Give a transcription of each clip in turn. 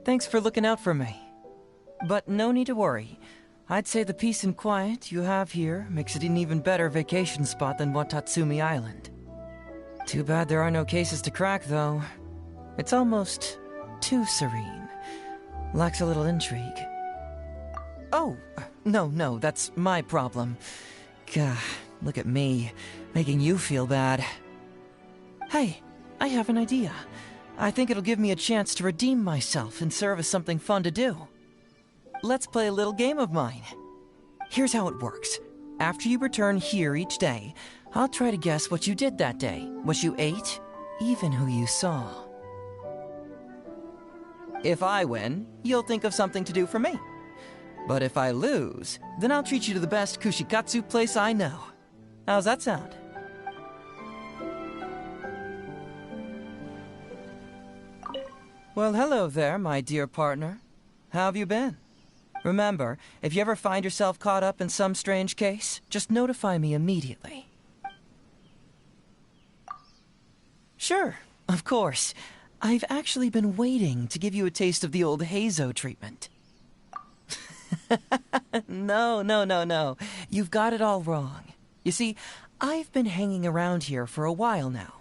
Thanks for looking out for me. But no need to worry. I'd say the peace and quiet you have here makes it an even better vacation spot than Watatsumi Island. Too bad there are no cases to crack, though. It's almost too serene. Lacks a little intrigue. Oh, no, that's my problem. Gah, look at me, making you feel bad. Hey, I have an idea. I think it'll give me a chance to redeem myself and serve as something fun to do. Let's play a little game of mine. Here's how it works. After you return here each day, I'll try to guess what you did that day, what you ate, even who you saw. If I win, you'll think of something to do for me. But if I lose, then I'll treat you to the best kushikatsu place I know. How's that sound? Well, hello there, my dear partner. How have you been? Remember, if you ever find yourself caught up in some strange case, just notify me immediately. Sure, of course. I've actually been waiting to give you a taste of the old Heyzo treatment. No. You've got it all wrong. You see, I've been hanging around here for a while now.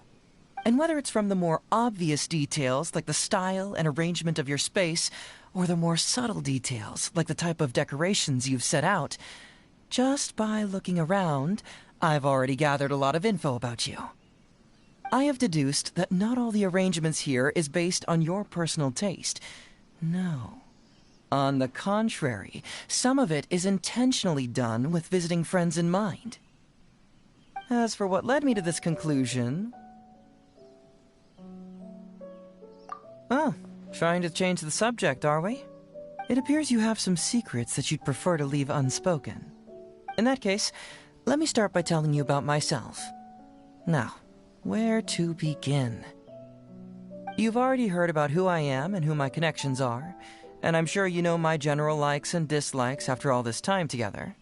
And whether it's from the more obvious details, like the style and arrangement of your space, or the more subtle details, like the type of decorations you've set out, just by looking around, I've already gathered a lot of info about you. I have deduced that not all the arrangements here is based on your personal taste. No. On the contrary, some of it is intentionally done with visiting friends in mind. As for what led me to this conclusion... Oh, trying to change the subject, are we? It appears you have some secrets that you'd prefer to leave unspoken. In that case, let me start by telling you about myself. Now, where to begin? You've already heard about who I am and who my connections are, and I'm sure you know my general likes and dislikes after all this time together.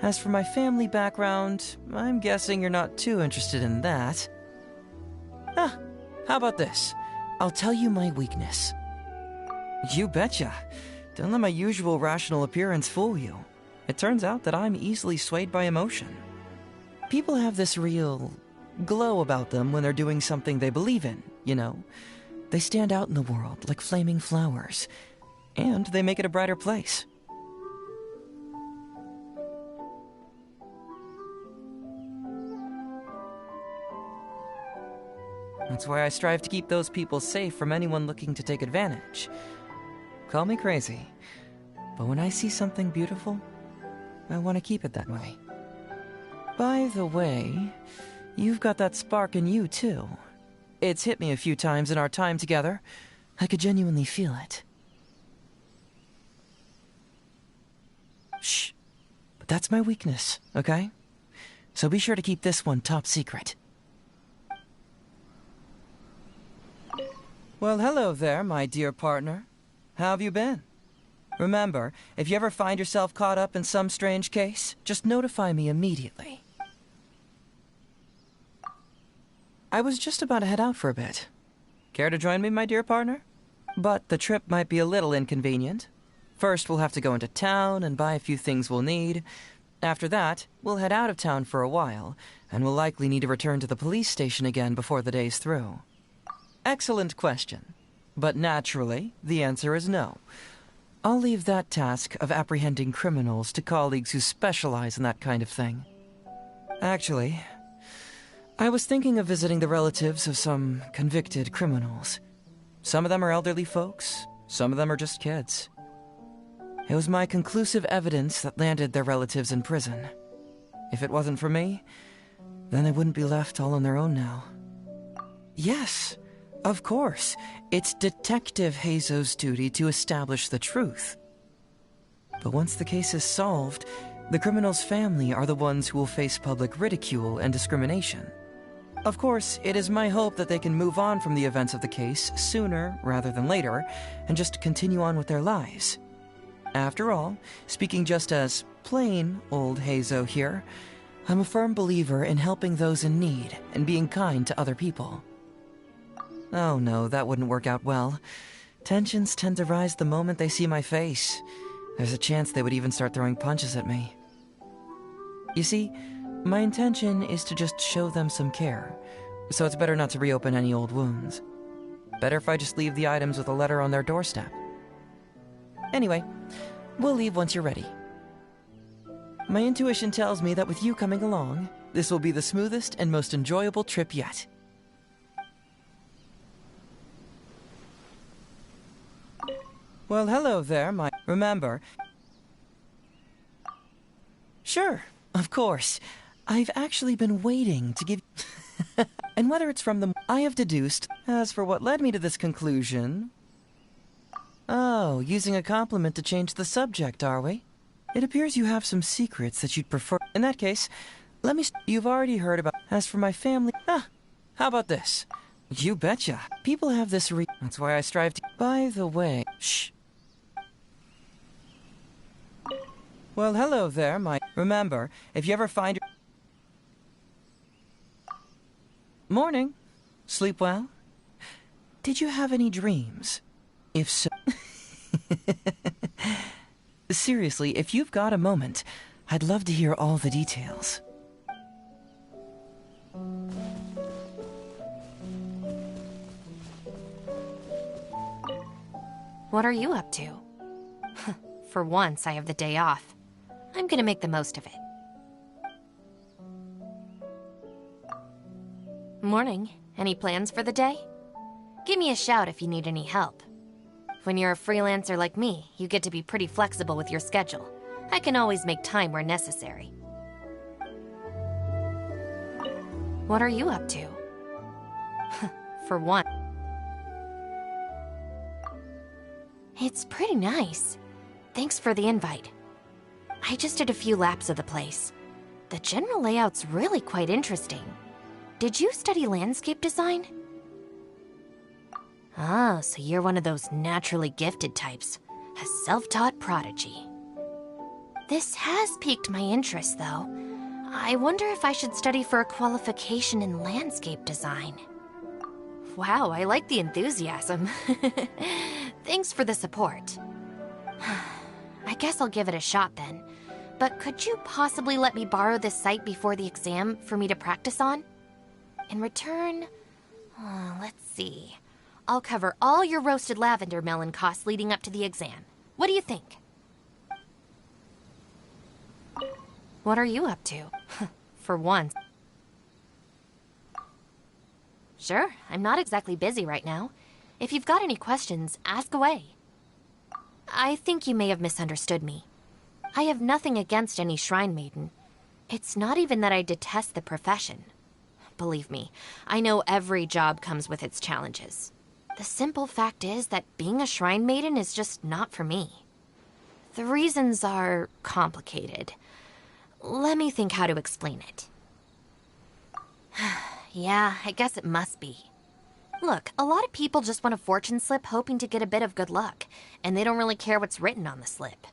As for my family background, I'm guessing you're not too interested in that. How about this? I'll tell you my weakness. You betcha. Don't let my usual rational appearance fool you. It turns out that I'm easily swayed by emotion. People have this real glow about them when they're doing something they believe in, you know. They stand out in the world like flaming flowers, and they make it a brighter place. That's why I strive to keep those people safe from anyone looking to take advantage. Call me crazy, but when I see something beautiful, I want to keep it that way. By the way, you've got that spark in you, too. It's hit me a few times in our time together. I could genuinely feel it. Shh. But that's my weakness, okay? So be sure to keep this one top secret. Well, hello there, my dear partner. How have you been? Remember, if you ever find yourself caught up in some strange case, just notify me immediately. I was just about to head out for a bit. Care to join me, my dear partner? But the trip might be a little inconvenient. First, we'll have to go into town and buy a few things we'll need. After that, we'll head out of town for a while, and we'll likely need to return to the police station again before the day's through. Excellent question. But naturally, the answer is no. I'll leave that task of apprehending criminals to colleagues who specialize in that kind of thing. Actually, I was thinking of visiting the relatives of some convicted criminals. Some of them are elderly folks, some of them are just kids. It was my conclusive evidence that landed their relatives in prison. If it wasn't for me, then they wouldn't be left all on their own now. Yes, of course, it's Detective Heyzo's duty to establish the truth. But once the case is solved, the criminal's family are the ones who will face public ridicule and discrimination. Of course, it is my hope that they can move on from the events of the case sooner rather than later, and just continue on with their lives. After all, speaking just as plain old Heyzo here, I'm a firm believer in helping those in need and being kind to other people. Oh no, that wouldn't work out well. Tensions tend to rise the moment they see my face. There's a chance they would even start throwing punches at me. You see, my intention is to just show them some care, so it's better not to reopen any old wounds. Better if I just leave the items with a letter on their doorstep. Anyway, we'll leave once you're ready. My intuition tells me that with you coming along, this will be the smoothest and most enjoyable trip yet. Well, hello there, my... Remember... Sure, of course. I've actually been waiting to give... And whether it's from the... I have deduced... As for what led me to this conclusion... Oh, using a compliment to change the subject, are we? It appears you have some secrets that you'd prefer... In that case, let me... You've already heard about... As for my family... How about this? You betcha. People have this That's why I strive to... By the way... Shh. Well, hello there, my... Remember, if you ever find... Morning. Sleep well? Did you have any dreams? If so... Seriously, if you've got a moment, I'd love to hear all the details. What are you up to? For once, I have the day off. I'm gonna make the most of it. Morning. Any plans for the day? Give me a shout if you need any help. When you're a freelancer like me, you get to be pretty flexible with your schedule. I can always make time where necessary. What are you up to? For one. It's pretty nice. Thanks for the invite. I just did a few laps of the place. The general layout's really quite interesting. Did you study landscape design? Ah, so you're one of those naturally gifted types. A self-taught prodigy. This has piqued my interest, though. I wonder if I should study for a qualification in landscape design. Wow, I like the enthusiasm. Thanks for the support. I guess I'll give it a shot then. But could you possibly let me borrow this site before the exam for me to practice on? In return, let's see. I'll cover all your roasted lavender melon costs leading up to the exam. What do you think? What are you up to? For once. Sure, I'm not exactly busy right now. If you've got any questions, ask away. I think you may have misunderstood me. I have nothing against any shrine maiden. It's not even that I detest the profession. Believe me, I know every job comes with its challenges. The simple fact is that being a shrine maiden is just not for me. The reasons are complicated. Let me think how to explain it. Yeah, I guess it must be. Look, a lot of people just want a fortune slip hoping to get a bit of good luck, and they don't really care what's written on the slip.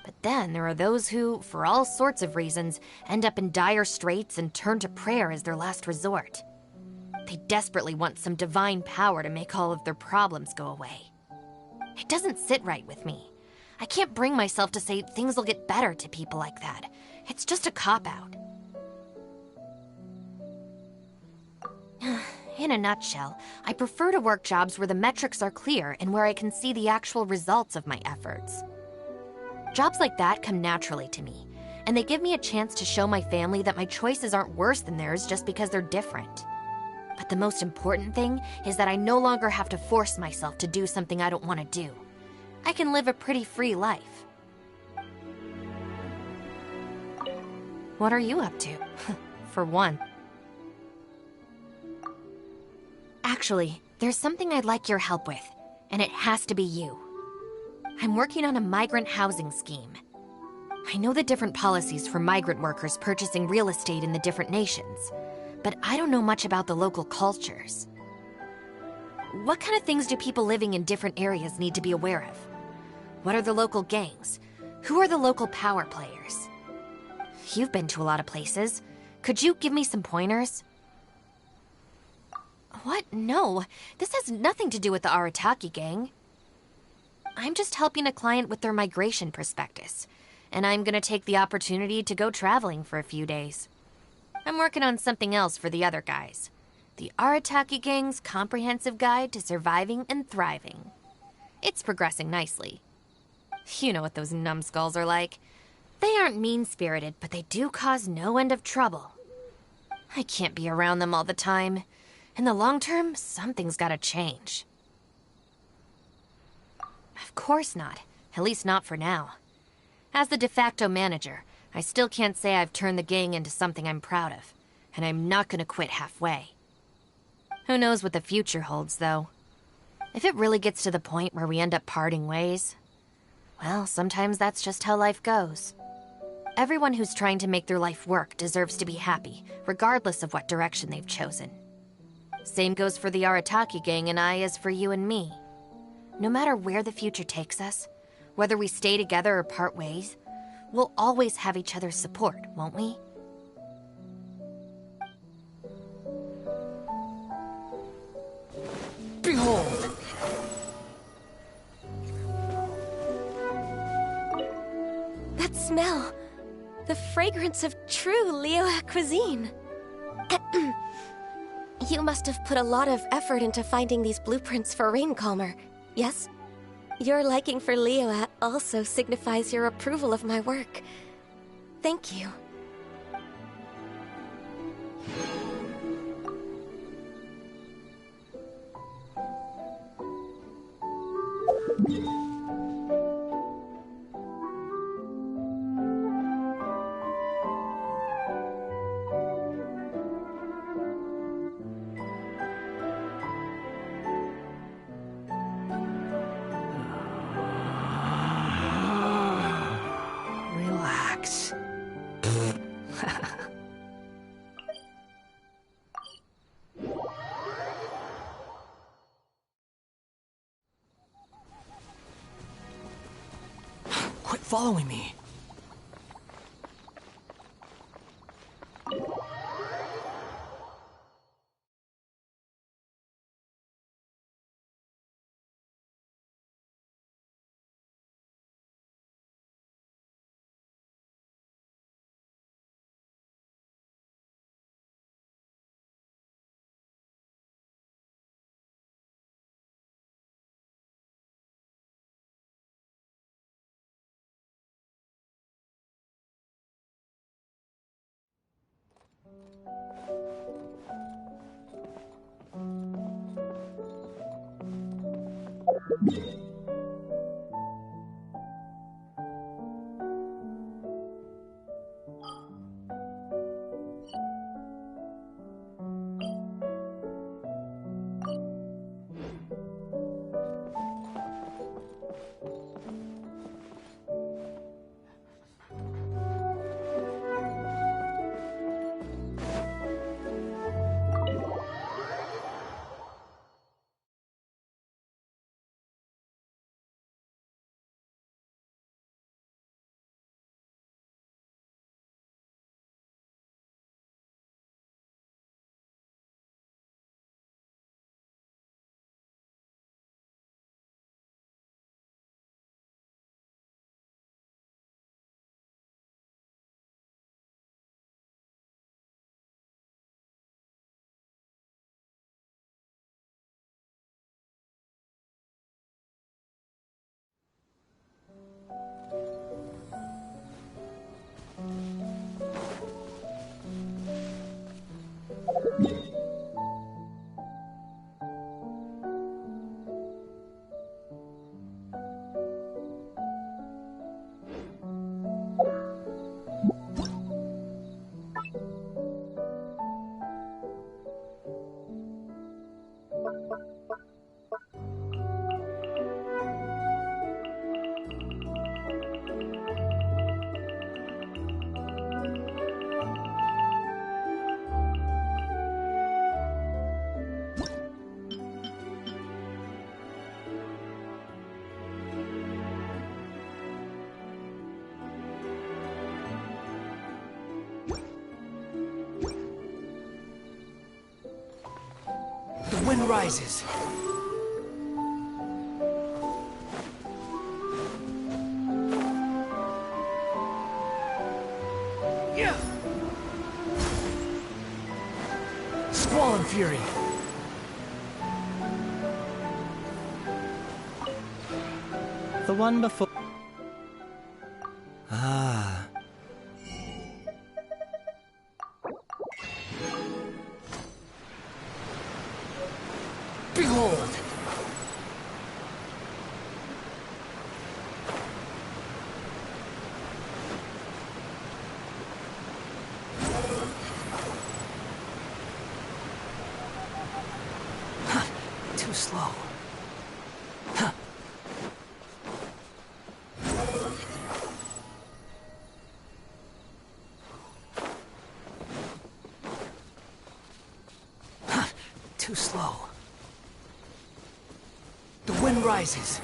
But then there are those who, for all sorts of reasons, end up in dire straits and turn to prayer as their last resort. They desperately want some divine power to make all of their problems go away. It doesn't sit right with me. I can't bring myself to say things will get better to people like that. It's just a cop-out. In a nutshell, I prefer to work jobs where the metrics are clear and where I can see the actual results of my efforts. Jobs like that come naturally to me, and they give me a chance to show my family that my choices aren't worse than theirs just because they're different. But the most important thing is that I no longer have to force myself to do something I don't want to do. I can live a pretty free life. What are you up to? For one. Actually, there's something I'd like your help with, and it has to be you. I'm working on a migrant housing scheme. I know the different policies for migrant workers purchasing real estate in the different nations, but I don't know much about the local cultures. What kind of things do people living in different areas need to be aware of? What are the local gangs? Who are the local power players? You've been to a lot of places. Could you give me some pointers? What? No, this has nothing to do with the Arataki gang. I'm just helping a client with their migration prospectus, and I'm gonna take the opportunity to go traveling for a few days. I'm working on something else for the other guys. The Arataki Gang's comprehensive guide to surviving and thriving. It's progressing nicely. You know what those numbskulls are like. They aren't mean-spirited, but they do cause no end of trouble. I can't be around them all the time. In the long term, something's gotta change. Of course not. At least not for now. As the de facto manager, I still can't say I've turned the gang into something I'm proud of. And I'm not gonna quit halfway. Who knows what the future holds, though. If it really gets to the point where we end up parting ways, well, sometimes that's just how life goes. Everyone who's trying to make their life work deserves to be happy, regardless of what direction they've chosen. Same goes for the Arataki Gang and I as for you and me. No matter where the future takes us, whether we stay together or part ways, we'll always have each other's support, won't we? Behold! That smell! The fragrance of true Liyue cuisine! You must have put a lot of effort into finding these blueprints for Rain Calmer, yes? Your liking for Liyue also signifies your approval of my work. Thank you. Relax. Quit following me. The wind rises. fury. The one before... Ah. Behold! Too slow. Too slow. The wind rises.